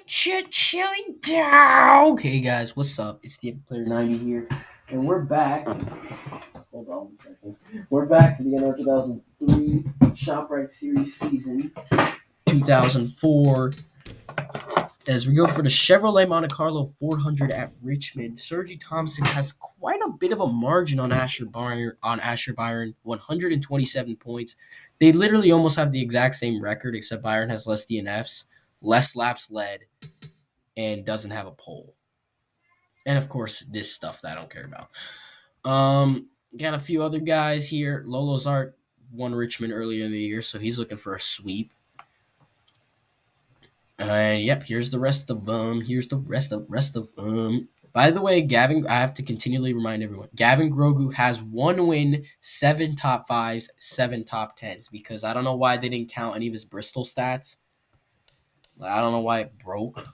Chilly down. Okay, guys, what's up? It's the Player 90 here, and we're back. Hold on 1 second. We're back for the NR2003 ShopRite Series season 2004 as we go for the Chevrolet Monte Carlo 400 at Richmond. Sergi Thompson has quite a bit of a margin on Asher Byron, 127 points. They literally almost have the exact same record, except Byron has less DNFs, less laps led, and doesn't have a pole. And of course, this stuff that I don't care about. Got a few other guys here. Lolo Zart won Richmond earlier in the year, so he's looking for a sweep. Yep, here's the rest of them. Here's the rest of them. By the way, Gavin, I have to continually remind everyone, Gavin Grogu has 1 win, 7 top 5s, 7 top 10s, because I don't know why they didn't count any of his Bristol stats. I don't know why it broke.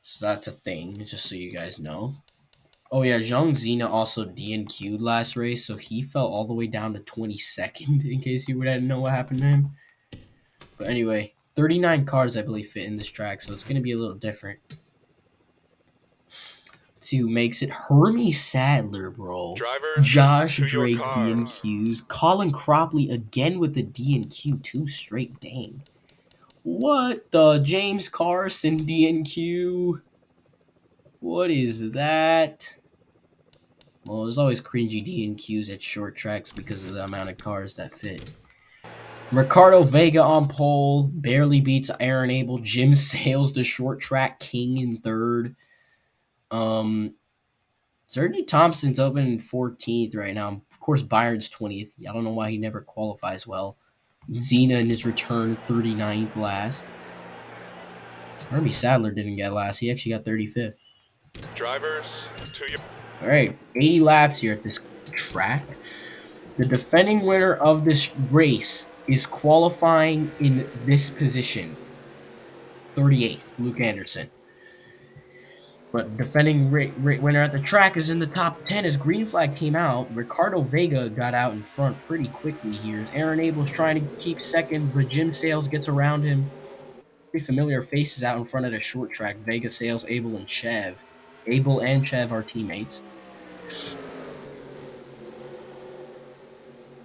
So that's a thing, just so you guys know. Oh yeah, Zhang Zina also DNQ'd last race, so he fell all the way down to 22nd, in case you didn't know what happened to him. But anyway, 39 cars, I believe, fit in this track, so it's going to be a little different. Two makes it Hermie Sadler, bro. Drivers, Josh Drake DNQs. Colin Cropley again with the DNQ, 2 straight, dang. What the? James Carson DNQ. What is that? Well, there's always cringy DNQs at short tracks because of the amount of cars that fit. Ricardo Vega on pole, barely beats Aaron Abel. Jim Sales, the short track king, in third. Sergi Thompson's open in 14th right now. Of course, Byron's 20th. I don't know why he never qualifies well. Zena in his return, 39th last. Hermie Sadler didn't get last. He actually got 35th. Drivers, to your... All right, 80 laps here at this track. The defending winner of this race is qualifying in this position. 38th, Luke Anderson. But defending winner at the track is in the top 10 as green flag came out. Ricardo Vega got out in front pretty quickly here. As Aaron Abel's trying to keep second, but Jim Sales gets around him. Pretty familiar faces out in front of the short track. Vega, Sales, Abel, and Chev. Abel and Chev are teammates.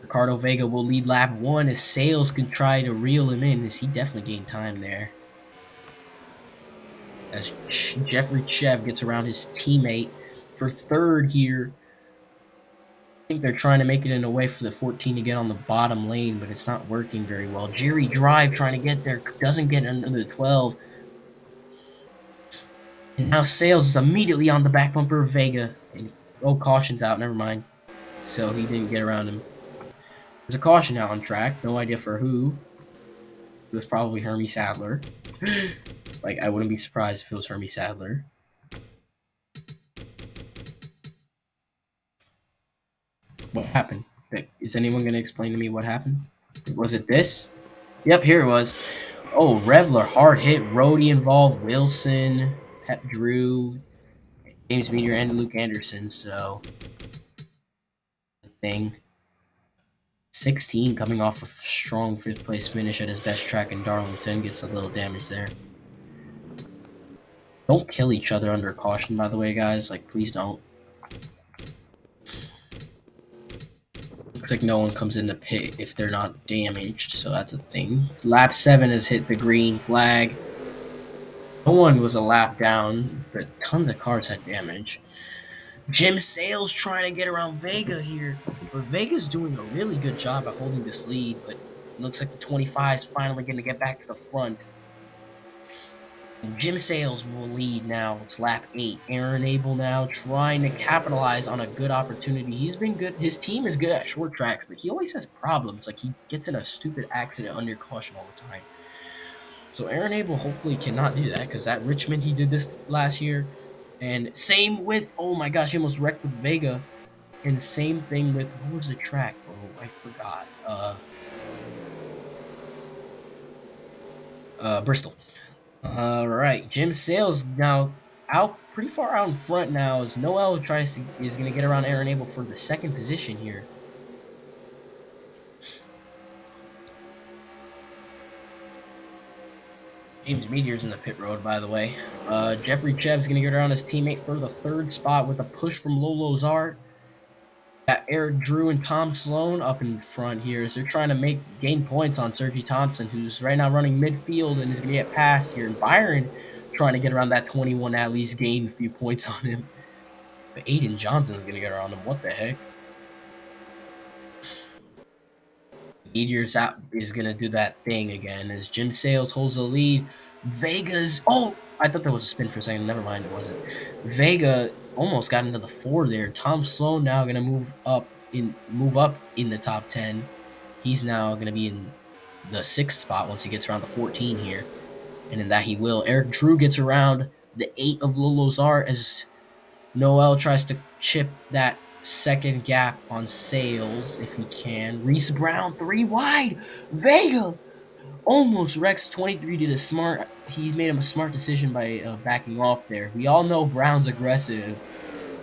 Ricardo Vega will lead lap 1 as Sales can try to reel him in, as he definitely gained time there. As Jeffrey Chev gets around his teammate for third here. I think they're trying to make it in a way for the 14 to get on the bottom lane, but it's not working very well. Jerry Drive trying to get there, doesn't get under the 12. And now Sales is immediately on the back bumper of Vega. And, oh, caution's out, never mind. So he didn't get around him. There's a caution out on track, no idea for who. It was probably Hermie Sadler. Like, I wouldn't be surprised if it was Hermie Sadler. What happened? Is anyone going to explain to me what happened? Was it this? Yep, here it was. Oh, Revler, hard hit. Rhodey involved. Wilson, Pep Drew, James Meteor, and Luke Anderson. So, the thing. 16 coming off a strong 5th place finish at his best track in Darlington. Gets a little damage there. Don't kill each other under caution, by the way, guys. Like, please don't. Looks like no one comes in the pit if they're not damaged, so that's a thing. Lap 7 has hit the green flag. No one was a lap down, but tons of cars had damage. Jim Sales trying to get around Vega here, but Vega's doing a really good job at holding this lead, but it looks like the 25 is finally going to get back to the front. And Jim Sales will lead now. It's lap 8. Aaron Abel now trying to capitalize on a good opportunity. He's been good. His team is good at short tracks, but he always has problems. Like, he gets in a stupid accident under caution all the time. So Aaron Abel hopefully cannot do that, because at Richmond he did this last year. And same with, oh my gosh, he almost wrecked with Vega. And same thing with, what was the track, bro? I forgot. Bristol. Alright, Jim Sales now out pretty far out in front now as Noel is going to get around Aaron Abel for the 2nd position here. James Meteor's in the pit road, by the way. Jeffrey Chev's going to get around his teammate for the third spot with a push from Lolo Zart. Got Eric Drew and Tom Sloan up in front here as they're trying to gain points on Sergi Thompson, who's right now running midfield and is going to get past here. And Byron trying to get around that 21, at least gain a few points on him. But Aiden Johnson's going to get around him. What the heck? Meteor's out is gonna do that thing again as Jim Sales holds the lead. Vega's I thought there was a spin for a second. Never mind, it wasn't. Vega almost got into the 4 there. Tom Sloan now gonna move up in the top 10. He's now gonna be in the 6th spot once he gets around the 14 here. And in that he will. Eric Drew gets around the 8 of Lolozar as Noel tries to chip that second gap on Sales if he can. Reese Brown 3 wide. Vega almost wrecks 23 did a smart. He made him a smart decision by backing off there. We all know Brown's aggressive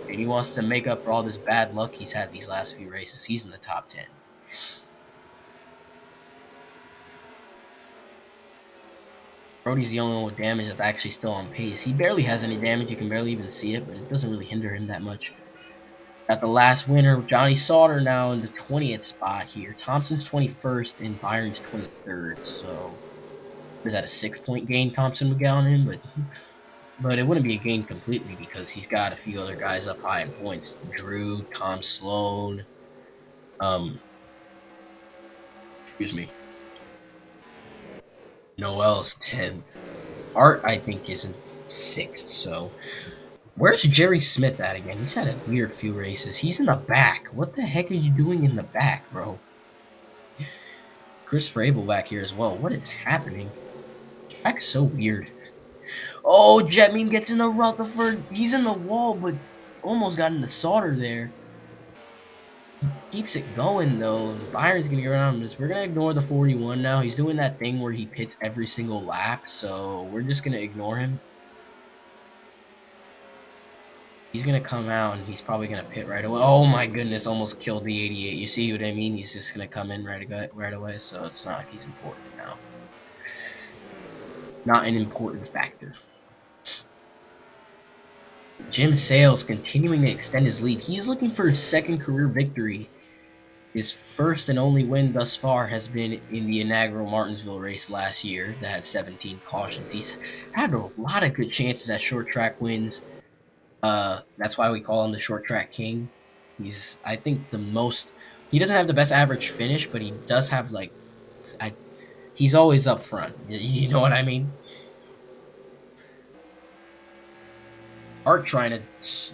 and he wants to make up for all this bad luck he's had these last few races. He's in the top 10. Brody's the only one with damage that's actually still on pace. He barely has any damage. You can barely even see it, but it doesn't really hinder him that much. At the last winner, Johnny Sauter now in the 20th spot here. Thompson's 21st and Byron's 23rd. So is that a 6-point gain Thompson would get on him? But it wouldn't be a gain completely because he's got a few other guys up high in points. Drew, Tom Sloan, excuse me. Noel's 10th. Art, I think, is in 6th. So where's Jerry Smith at again? He's had a weird few races. He's in the back. What the heck are you doing in the back, bro? Chris Frabel back here as well. What is happening? Track's so weird. Oh, Jetmeme gets in the Rutherford. He's in the wall, but almost got into Sauter there. He keeps it going, though. Byron's going to get around this. We're going to ignore the 41 now. He's doing that thing where he pits every single lap, so we're just going to ignore him. He's going to come out, and he's probably going to pit right away. Oh, my goodness, almost killed the 88. You see what I mean? He's just going to come in right away, so it's not like he's important now. Not an important factor. Jim Sales continuing to extend his lead. He's looking for his 2nd career victory. His first and only win thus far has been in the inaugural Martinsville race last year that had 17 cautions. He's had a lot of good chances at short track wins. That's why we call him the short track king. He's, I think, he doesn't have the best average finish, but he does have, he's always up front. You know what I mean? Art trying to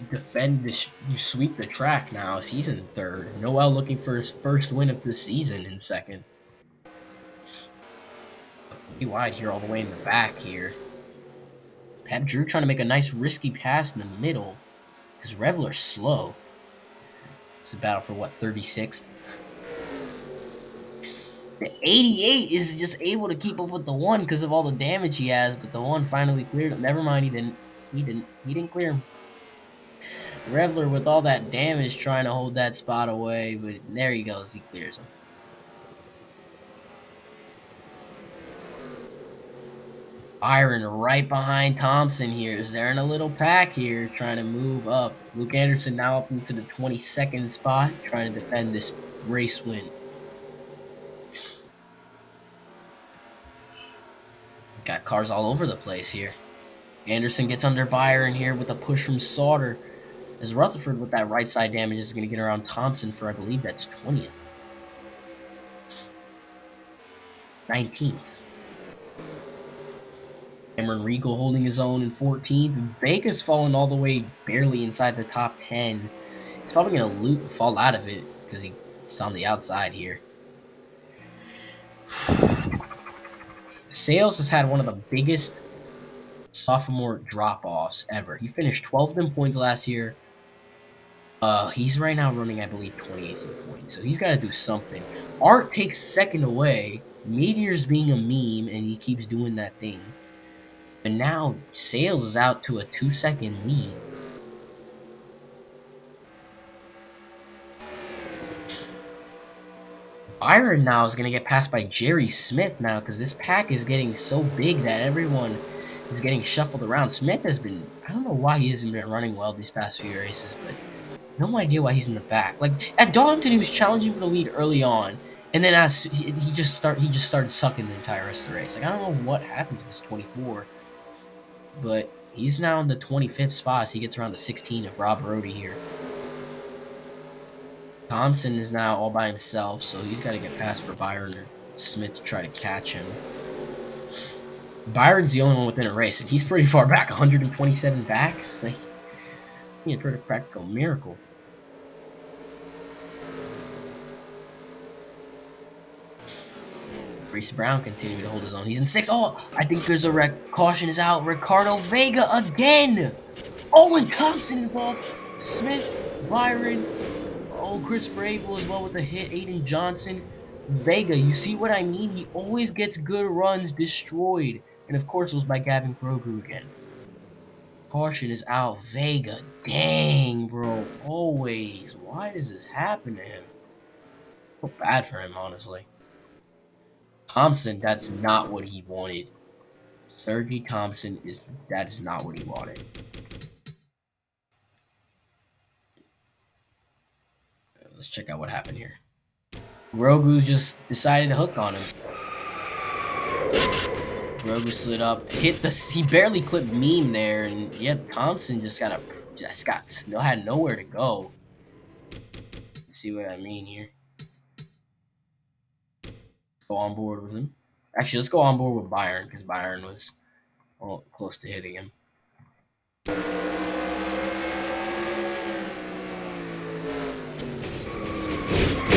defend this, you sweep the track now. He's in 3rd. Noel looking for his first win of the season in 2nd. Pretty wide here all the way in the back here. Pep Drew trying to make a nice risky pass in the middle because Reveler's slow. It's a battle for what, 36th? The 88 is just able to keep up with the 1 because of all the damage he has, but the 1 finally cleared him. Never mind, he didn't. He didn't clear him. Reveler with all that damage trying to hold that spot away, but there he goes. He clears him. Byron right behind Thompson here. They're in a little pack here trying to move up. Luke Anderson now up into the 22nd spot trying to defend this race win. Got cars all over the place here. Anderson gets under Byron here with a push from Sauter. As Rutherford with that right side damage is going to get around Thompson for, I believe that's 20th. 19th. Cameron Regal holding his own in 14th. Vega's falling all the way barely inside the top 10. He's probably going to fall out of it because he's on the outside here. Sales has had one of the biggest sophomore drop-offs ever. He finished 12th in points last year. He's right now running, I believe, 28th in points, so he's got to do something. Art takes 2nd away. Meteor's being a meme, and he keeps doing that thing. But now, Sales is out to a 2-second lead. Byron now is going to get passed by Jerry Smith now because this pack is getting so big that everyone is getting shuffled around. Smith has been, I don't know why he hasn't been running well these past few races, but no idea why he's in the back. Like at Darlington, he was challenging for the lead early on, and then as he just started sucking the entire rest of the race. Like I don't know what happened to this 24, but he's now in the 25th spot. So he gets around the 16 of Rob Brody here. Thompson is now all by himself, so he's got to get past for Byron or Smith to try to catch him. Byron's the only one within a race, and he's pretty far back, 127 backs. Like, he had a practical miracle. Reese Brown continuing to hold his own. He's in 6th. Oh, I think there's a wreck. Caution is out. Ricardo Vega again. Oh, and Thompson involved. Smith, Byron. Oh, Christopher Abel as well with the hit. Aiden Johnson. Vega, you see what I mean? He always gets good runs destroyed. And of course, it was by Gavin Grogu again. Caution is out. Vega. Dang, bro. Always. Why does this happen to him? I feel bad for him, honestly. Thompson, that's not what he wanted. Sergey Thompson that is not what he wanted. Let's check out what happened here. Grogu just decided to hook on him. Grogu slid up, he barely clipped Meme there, and yep, Thompson had nowhere to go. Let's see what I mean here. Go on board with him. Actually, let's go on board with Byron, because Byron was close to hitting him.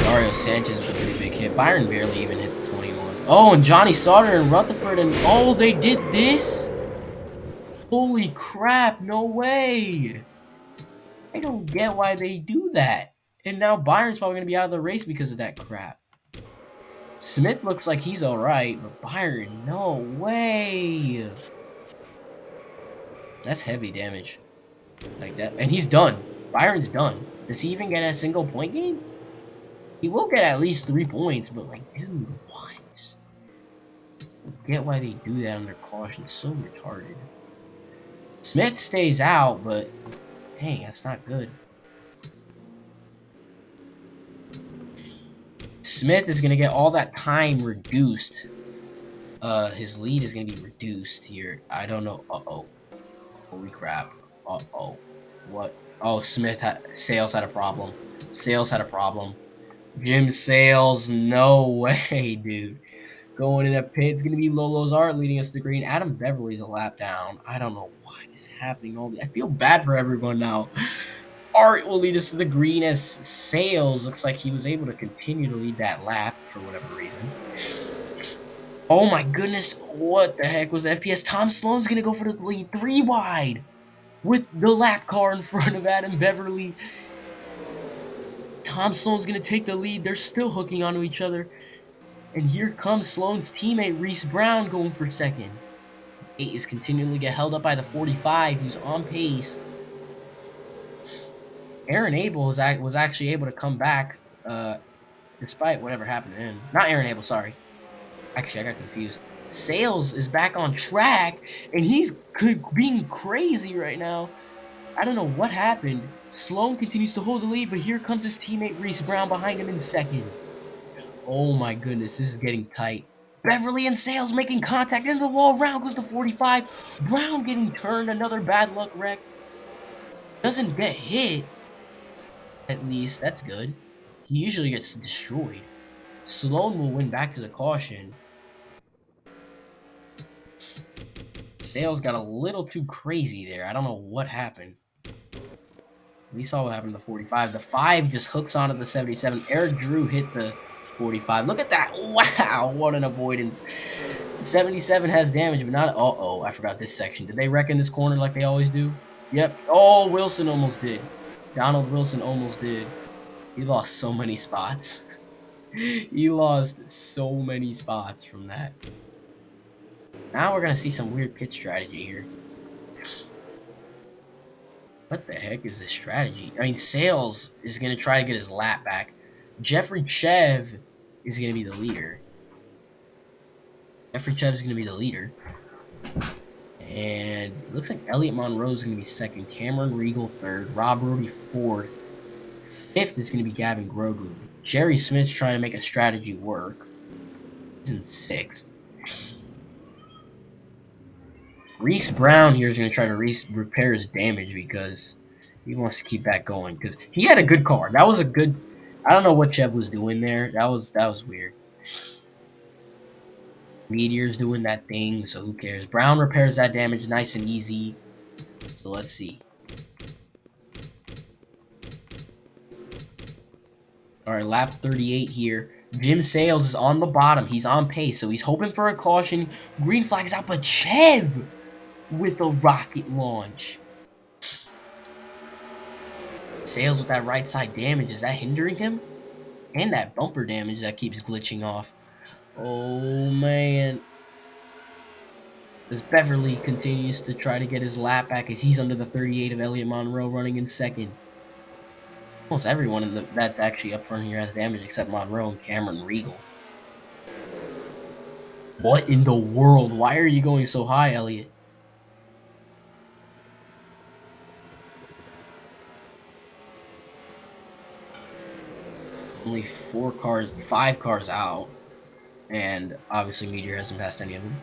Mario Sanchez with a pretty big hit. Byron barely even hit the 21. Oh, and Johnny Sauter and Rutherford, and oh, they did this? Holy crap, no way. I don't get why they do that. And now Byron's probably going to be out of the race because of that crap. Smith looks like he's alright, but Byron, no way. That's heavy damage. Like that. And he's done. Byron's done. Does he even get a single point game? He will get at least 3 points, but like, dude, what? I get why they do that under caution. It's so retarded. Smith stays out, but dang, that's not good. Smith is going to get all that time reduced. His lead is going to be reduced here. I don't know. Uh-oh. Holy crap. Uh-oh. What? Oh, Sales had a problem. Sales had a problem. Jim Sales, no way, dude. Going in that pit, it's going to be Lolo's Art leading us to green. Adam Beverly's a lap down. I don't know what is happening. I feel bad for everyone now. Art will lead us to the green as Sales looks like he was able to continue to lead that lap for whatever reason. Oh my goodness, what the heck was the FPS? Tom Sloan's going to go for the lead 3 wide with the lap car in front of Adam Beverly. Tom Sloan's going to take the lead. They're still hooking onto each other. And here comes Sloan's teammate, Reese Brown, going for second. 8 is continuing to get held up by the 45, who's on pace. Aaron Abel was actually able to come back, despite whatever happened to him. Not Aaron Abel, sorry. Actually, I got confused. Sales is back on track, and he's being crazy right now. I don't know what happened. Sloan continues to hold the lead, but here comes his teammate Reese Brown behind him in second. Oh my goodness, this is getting tight. Beverly and Sales making contact into the wall. Round goes to 45. Brown getting turned, another bad luck wreck. Doesn't get hit. At least, that's good. He usually gets destroyed. Sloan will win back to the caution. Sales got a little too crazy there. I don't know what happened. We saw what happened to the 45. The 5 just hooks onto the 77. Eric Drew hit the 45. Look at that. Wow, what an avoidance. 77 has damage, but not... Uh-oh, I forgot this section. Did they wreck in this corner like they always do? Yep. Oh, Wilson almost did. Donald Wilson almost did. He lost so many spots. He lost so many spots from that. Now we're going to see some weird pit strategy here. What the heck is this strategy? I mean, Sales is going to try to get his lap back. Jeffrey Chev is going to be the leader. Jeffrey Chubb is going to be the leader. And looks like Elliot Monroe is going to be second. Cameron Regal third. Rob Rohde fourth. Fifth is going to be Gavin Grogu. Jerry Smith's trying to make a strategy work. He's in sixth. Reese Brown here is going to try to repair his damage because he wants to keep that going. Because he had a good car. That was a good. I don't know what Chev was doing there. That was weird. Meteor's doing that thing, so who cares? Brown repairs that damage nice and easy. So let's see. Alright, lap 38 here. Jim Sales is on the bottom. He's on pace, so he's hoping for a caution. Green flag's out, but Chev with a rocket launch. Sales with that right side damage. Is that hindering him? And that bumper damage that keeps glitching off. Oh, man. As Beverly continues to try to get his lap back as he's under the 38 of Elliot Monroe running in second. Almost everyone that's actually up front here has damage except Monroe and Cameron Regal. What in the world? Why are you going so high, Elliot? Only 5 cars out. And obviously Meteor hasn't passed any of them.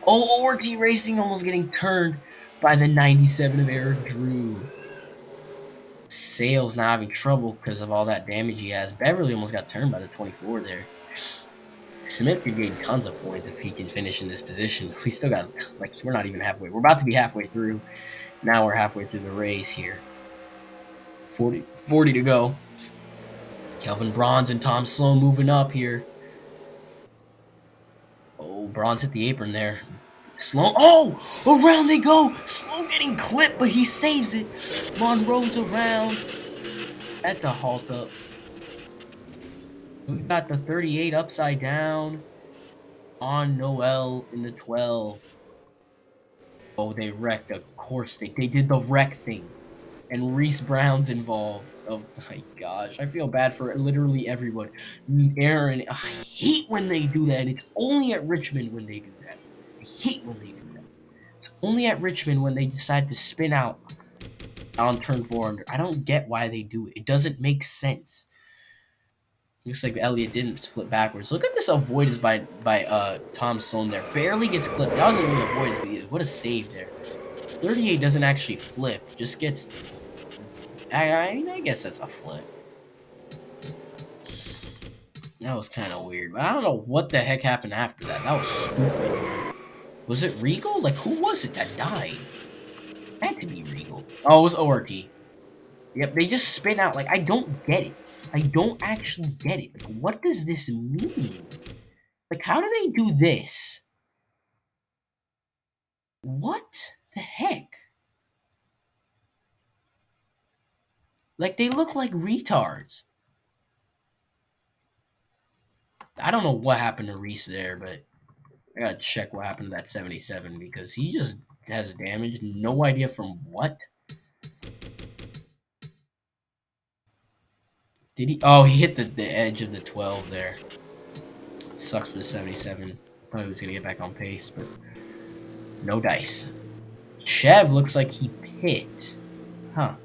Oh, ORT Racing almost getting turned by the 97 of Eric Drew. Sales now having trouble because of all that damage he has. Beverly almost got turned by the 24 there. Smith could gain tons of points if he can finish in this position. We still got, like, we're not even halfway. We're about to be halfway through. Now we're halfway through the race here. 40 to go. Kelvin Bronze and Tom Sloan moving up here. Oh, Bronze hit the apron there. Sloan, oh, around they go. Sloan getting clipped, but he saves it. Monroe's around. That's a halt up. We got the 38 upside down on Noel in the 12. Oh, they wrecked. Of course they did the wreck thing. And Reese Brown's involved. Oh my gosh, I feel bad for literally everyone. Aaron, I hate when they do that. It's only at Richmond when they do that. I hate when they do that. It's only at Richmond when they decide to spin out on turn 400. I don't get why they do it. It doesn't make sense. Looks like Elliott didn't flip backwards. Look at this avoidance by Tom Sloan there. Barely gets clipped. That wasn't really avoidance, but what a save there. 38 doesn't actually flip. Just gets... I guess that's a flip. That was kind of weird. But I don't know what the heck happened after that. That was stupid. Was it Regal? Like, who was it that died? It had to be Regal. Oh, it was ORT. Yep, they just spin out. Like, I don't get it. I don't actually get it. Like, what does this mean? Like, how do they do this? What the heck? Like, they look like retards. I don't know what happened to Reese there, but I gotta check what happened to that 77 because he just has damage. No idea from what. Did he? Oh, he hit the edge of the 12 there. Sucks for the 77. Thought he was gonna get back on pace, but no dice. Chev looks like he pit. Huh.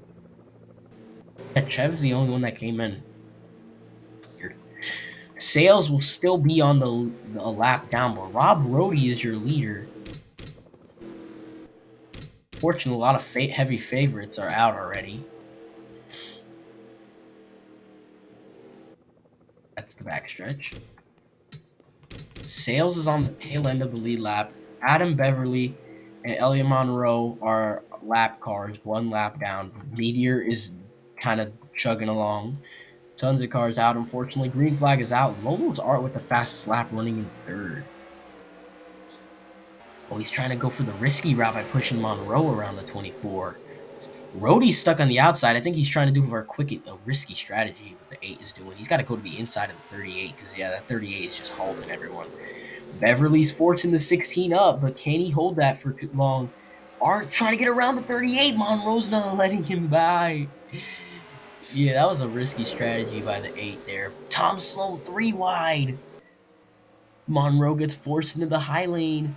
Yeah, Chev's the only one that came in. Weird. Sales will still be on the lap down, but Rob Rohde is your leader. Fortunately, a lot of heavy favorites are out already. That's the backstretch. Sales is on the tail end of the lead lap. Adam Beverly and Elliot Monroe are lap cars, 1 lap down. Meteor is kind of chugging along. Tons of cars out, unfortunately. Green flag is out. Lolo's Art with the fastest lap running in 3rd. Oh, he's trying to go for the risky route by pushing Monroe around the 24. Rohde's stuck on the outside. I think he's trying to do for a risky strategy what the 8 is doing. He's got to go to the inside of the 38 because, yeah, that 38 is just halting everyone. Beverly's forcing the 16 up, but can he hold that for too long? Art trying to get around the 38. Monroe's not letting him by. Yeah, that was a risky strategy by the 8 there. Tom Sloan 3 wide. Monroe gets forced into the high lane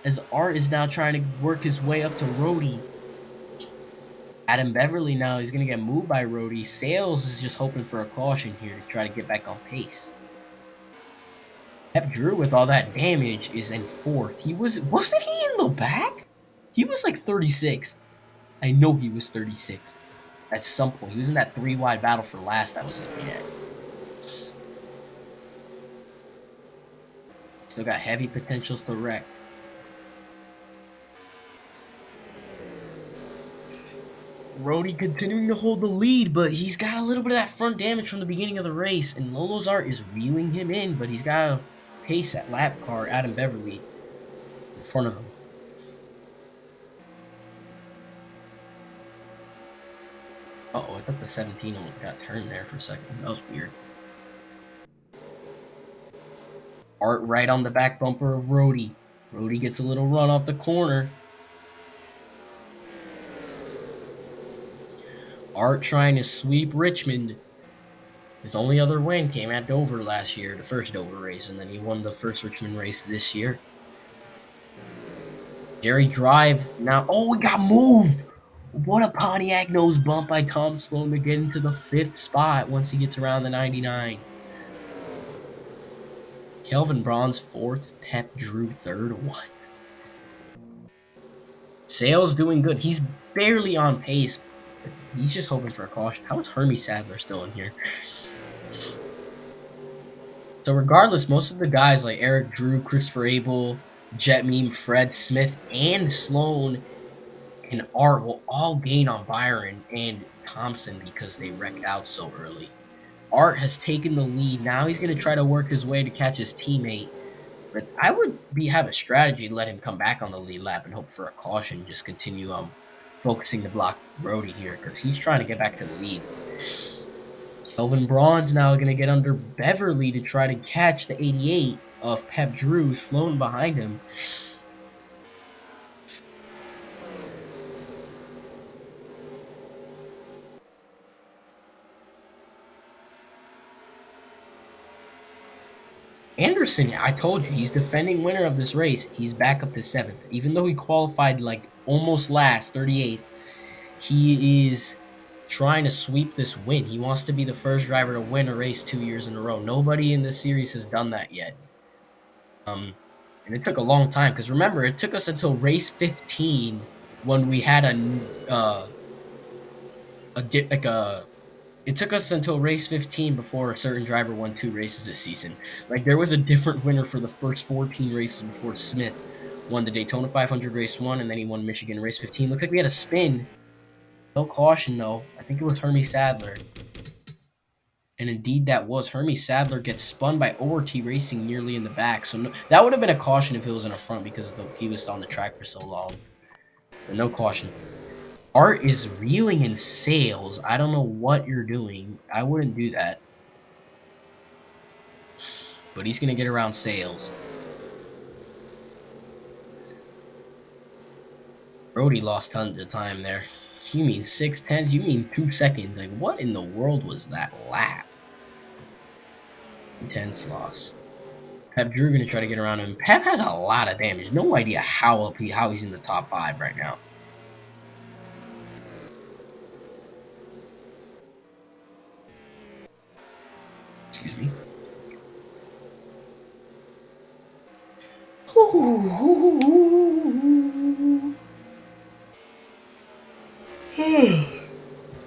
as Art is now trying to work his way up to Rhodey. Adam Beverly now is going to get moved by Rhodey. Sales is just hoping for a caution here to try to get back on pace. Pep Drew with all that damage is in 4th. Wasn't he in the back? He was like 36. I know he was 36 at some point. He was in that 3 wide battle for last I was looking at. Still got heavy potentials to wreck. Rhodey continuing to hold the lead, but he's got a little bit of that front damage from the beginning of the race, and Lolo's Art is reeling him in, but he's got a pace at lap car, Adam Beverly, in front of him. Uh-oh, I thought the 17 almost got turned there for a second. That was weird. Art right on the back bumper of Rhodey. Rhodey gets a little run off the corner. Art trying to sweep Richmond. His only other win came at Dover last year, the first Dover race, and then he won the first Richmond race this year. Jerry Drive now. Oh, he got moved! What a Pontiac nose bump by Tom Sloan to get into the 5th spot once he gets around the 99. Kelvin Braun's 4th, Pep Drew 3rd. What? Sale's doing good. He's barely on pace. He's just hoping for a caution. How is Hermie Sadler still in here? So regardless, most of the guys like Eric Drew, Christopher Abel, Jet Meme, Fred Smith, and Sloan and Art will all gain on Byron and Thompson because they wrecked out so early. Art has taken the lead. Now he's going to try to work his way to catch his teammate. But I would have a strategy to let him come back on the lead lap and hope for a caution. Just continue focusing to block Rhodey here because he's trying to get back to the lead. Kelvin Braun's now going to get under Beverly to try to catch the 88 of Pep Drew, Sloan behind him. Anderson, I told you, he's defending winner of this race. He's back up to 7th. Even though he qualified like almost last, 38th, he is trying to sweep this win. He wants to be the first driver to win a race 2 years in a row. Nobody in this series has done that yet. And it took a long time because remember, it took us until race 15 when we had it took us until race 15 before a certain driver won 2 races this season. Like, there was a different winner for the first 14 races before Smith won the Daytona 500 race 1, and then he won Michigan race 15. Looks like we had a spin. No caution, though. I think it was Hermie Sadler. And indeed, that was. Hermie Sadler gets spun by ORT Racing nearly in the back. So no, that would have been a caution if he was in the front because he was on the track for so long. But no caution. Art is reeling in Sales. I don't know what you're doing. I wouldn't do that. But he's going to get around Sales. Brody lost tons of time there. You mean 6/10? You mean 2 seconds? Like, what in the world was that lap? Intense loss. Pep Drew going to try to get around him. Pep has a lot of damage. No idea how he's in the top 5 right now. Excuse me.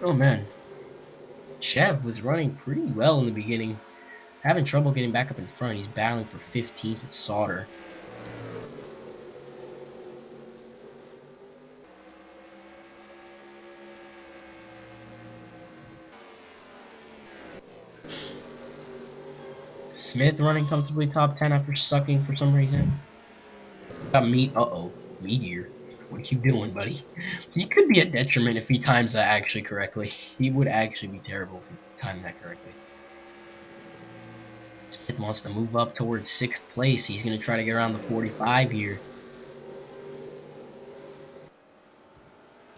Oh man. Chev was running pretty well in the beginning. Having trouble getting back up in front. He's battling for 15th with Sauter. Smith running comfortably top 10 after sucking for some reason. Got Meteor. What are you doing, buddy? He could be a detriment if he times that actually correctly. He would actually be terrible if he timed that correctly. Smith wants to move up towards 6th place. He's going to try to get around the 45 here.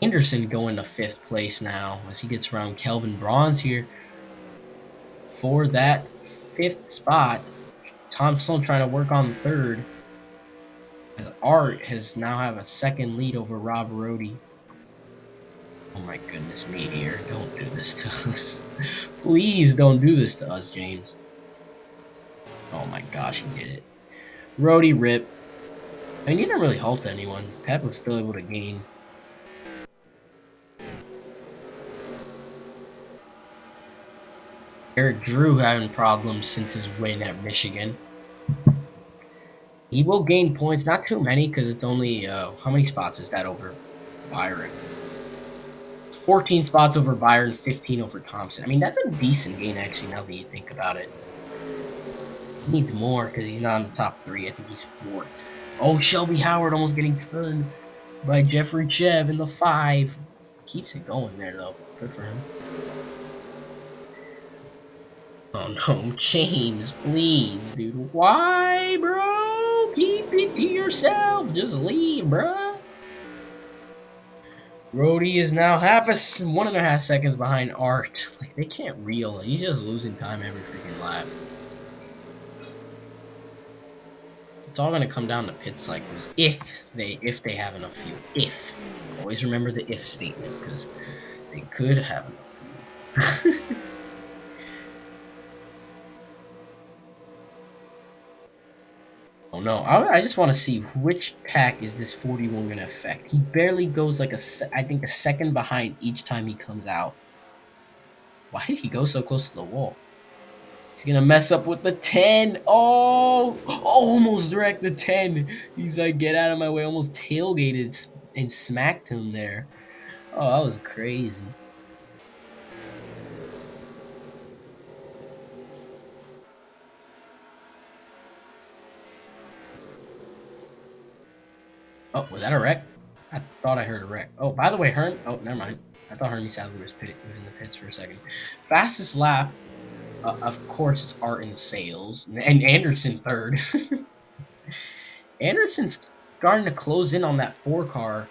Anderson going to 5th place now as he gets around Kelvin Bronze here for that 5th spot. Thompson trying to work on 3rd. As Art has now have a 2nd lead over Rob Rohde. Oh my goodness, Meteor, don't do this to us. Please don't do this to us, James. Oh my gosh, he did it. Rohde rip. I mean, you didn't really halt anyone. Pep was still able to gain. Eric Drew having problems since his win at Michigan. He will gain points, not too many, because it's only, how many spots is that over Byron? 14 spots over Byron, 15 over Thompson. I mean, that's a decent gain, actually, now that you think about it. He needs more, because he's not in the top 3. I think he's 4th. Oh, Shelby Howard almost getting turned by Jeffrey Chev in the 5. Keeps it going there, though. Good for him. Oh no, James, please, dude. Why, bro? Keep it to yourself. Just leave, bro. Rohde is now 1.5 seconds behind Art. Like, they can't reel. He's just losing time every freaking lap. It's all gonna come down to pit cycles if they have enough fuel. If. Always remember the if statement, because they could have enough fuel. Oh no, I just want to see which pack is this 41 going to affect. He barely goes like I think a second behind each time he comes out. Why did he go so close to the wall? He's going to mess up with the 10. Oh, almost wrecked the 10. He's like, get out of my way. Almost tailgated and smacked him there. Oh, that was crazy. Oh, was that a wreck? I thought I heard a wreck. Oh, by the way, oh, never mind. I thought Hermie Sadler was in the pits for a second. Fastest lap, of course, it's Art in sales. And Anderson 3rd. Anderson's starting to close in on that 4 car.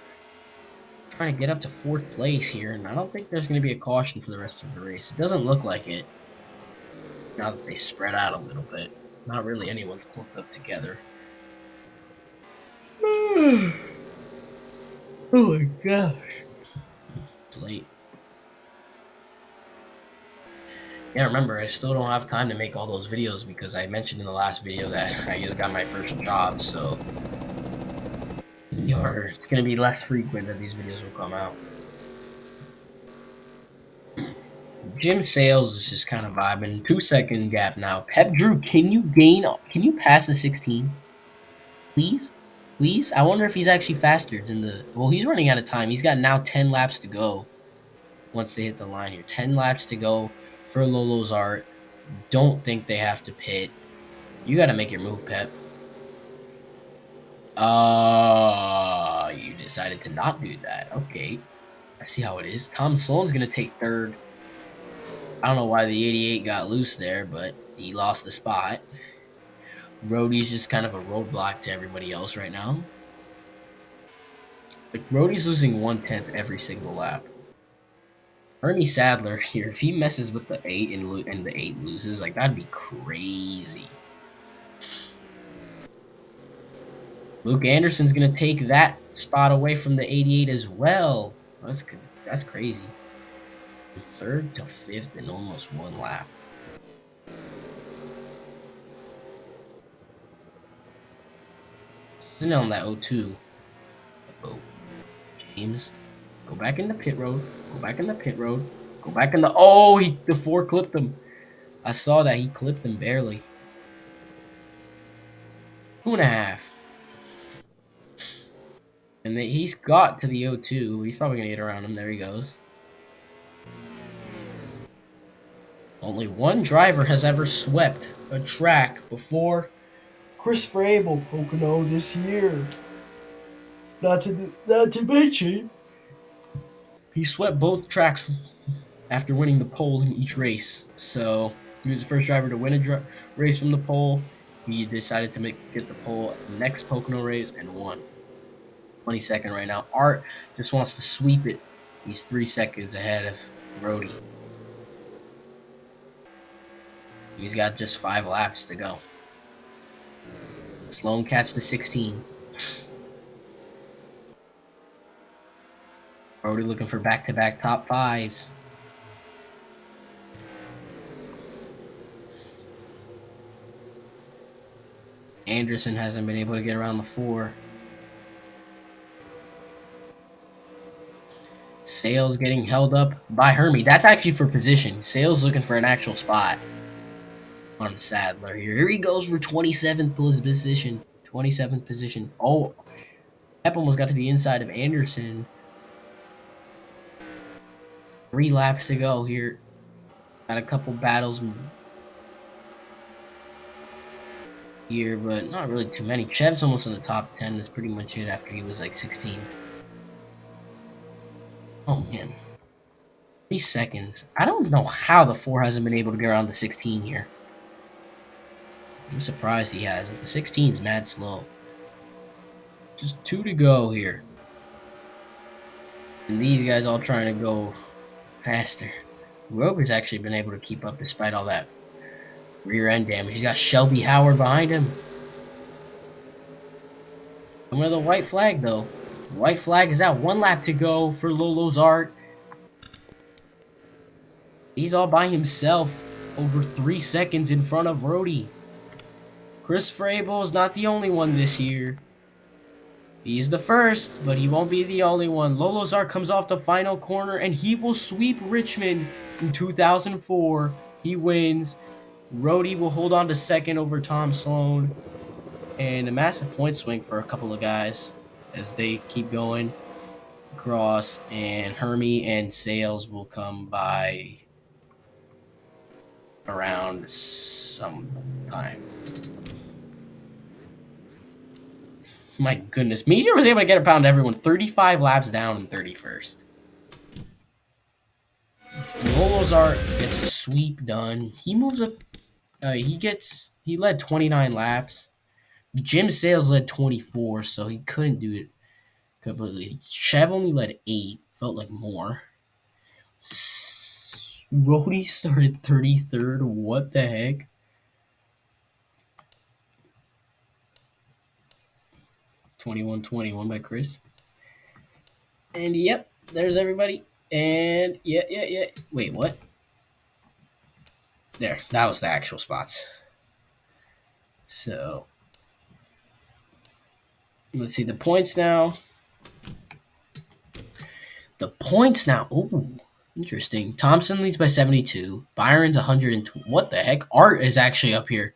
Trying to get up to 4th place here. And I don't think there's going to be a caution for the rest of the race. It doesn't look like it. Now that they spread out a little bit. Not really anyone's clumped up together. Oh my gosh. It's late. Yeah, remember, I still don't have time to make all those videos because I mentioned in the last video that I just got my first job, so it's going to be less frequent that these videos will come out. Jim Sales is just kind of vibing. 2-second gap now. Pep Drew, can you pass the 16? Please? Please? I wonder if he's actually faster than well, he's running out of time. He's got now 10 laps to go once they hit the line here. 10 laps to go for Lolo's Art. Don't think they have to pit. You got to make your move, Pep. You decided to not do that. Okay. I see how it is. Tom Sloan's going to take 3rd. I don't know why the 88 got loose there, but he lost the spot. Rohde's just kind of a roadblock to everybody else right now. Like, Rohde's losing 1/10 every single lap. Hermie Sadler here, if he messes with the 8 and the 8 loses, like, that'd be crazy. Luke Anderson's going to take that spot away from the 88 as well. That's good. That's crazy. From 3rd to 5th in almost 1 lap. Isn't on that 02. Oh, James. Go back in the pit road. Go back in the pit road. Go back in the... Oh, the 4 clipped him. I saw that. He clipped him barely. 2.5. And he's got to the 02. He's probably going to get around him. There he goes. Only one driver has ever swept a track before Christopher Abel Pocono this year. Not to mention, he swept both tracks after winning the pole in each race. So he was the first driver to win a race from the pole. He decided to get the pole next Pocono race and won. 22nd right now. Art just wants to sweep it. He's 3 seconds ahead of Rody. He's got just 5 laps to go. Sloan catch the 16. Rody looking for back-to-back top fives. Anderson hasn't been able to get around the 4. Sales getting held up by Hermie. That's actually for position. Sales looking for an actual spot on Sadler here. Here he goes for 27th position. 27th position. Oh, Pep almost got to the inside of Anderson. 3 laps to go here. Got a couple battles here, but not really too many. Chev's almost in the top 10. That's pretty much it after he was like 16. Oh, man. 3 seconds. I don't know how the 4 hasn't been able to get around the 16 here. I'm surprised he hasn't. The 16 is mad slow. Just 2 to go here. And these guys all trying to go faster. Rover's actually been able to keep up despite all that rear end damage. He's got Shelby Howard behind him. And with a white flag, though. White flag is out. 1 lap to go for Lolo's Art. He's all by himself. Over 3 seconds in front of Rody. Chris Frabel is not the only one this year. He's the first, but he won't be the only one. Lolo's Art comes off the final corner, and he will sweep Richmond in 2004. He wins. Rody will hold on to second over Tom Sloan. And a massive point swing for a couple of guys as they keep going across. And Hermie and Sales will come by around some time. My goodness. Meteor was able to get a pound to everyone. 35 laps down in 31st. Lolo's Art gets a sweep done. He moves up. He led 29 laps. Jim Sales led 24, so he couldn't do it completely. Chev only led 8. Felt like more. Rody started 33rd. What the heck? (21-21) by Chris. And yep, there's everybody. And yeah. Wait, what? There, that was the actual spots. So let's see the points now. Ooh, interesting. Thompson leads by 72. Byron's 102. What the heck? Art is actually up here.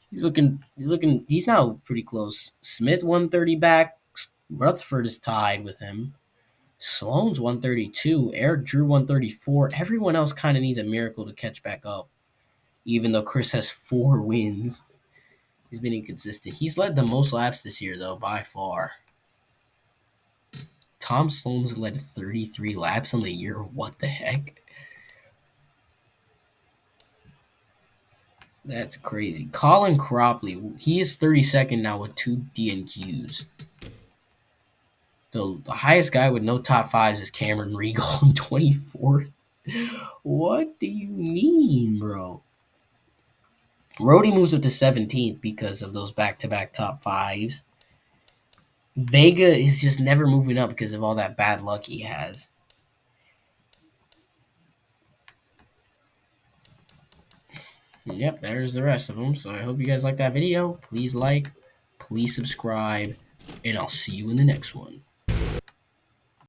He's now pretty close. Smith 130 back. Rutherford is tied with him. Sloan's 132. Eric Drew 134. Everyone else kind of needs a miracle to catch back up. Even though Chris has 4 wins. He's been inconsistent. He's led the most laps this year, though, by far. Tom Sloan's led 33 laps on the year. What the heck? That's crazy. Colin Cropley, he is 32nd now with 2 DNQs. The highest guy with no top 5s is Cameron Regal in 24th. What do you mean, bro? Rody moves up to 17th because of those back-to-back top 5s. Vega is just never moving up because of all that bad luck he has. Yep, there's the rest of them. So I hope you guys like that video. Please like, please subscribe, and I'll see you in the next one.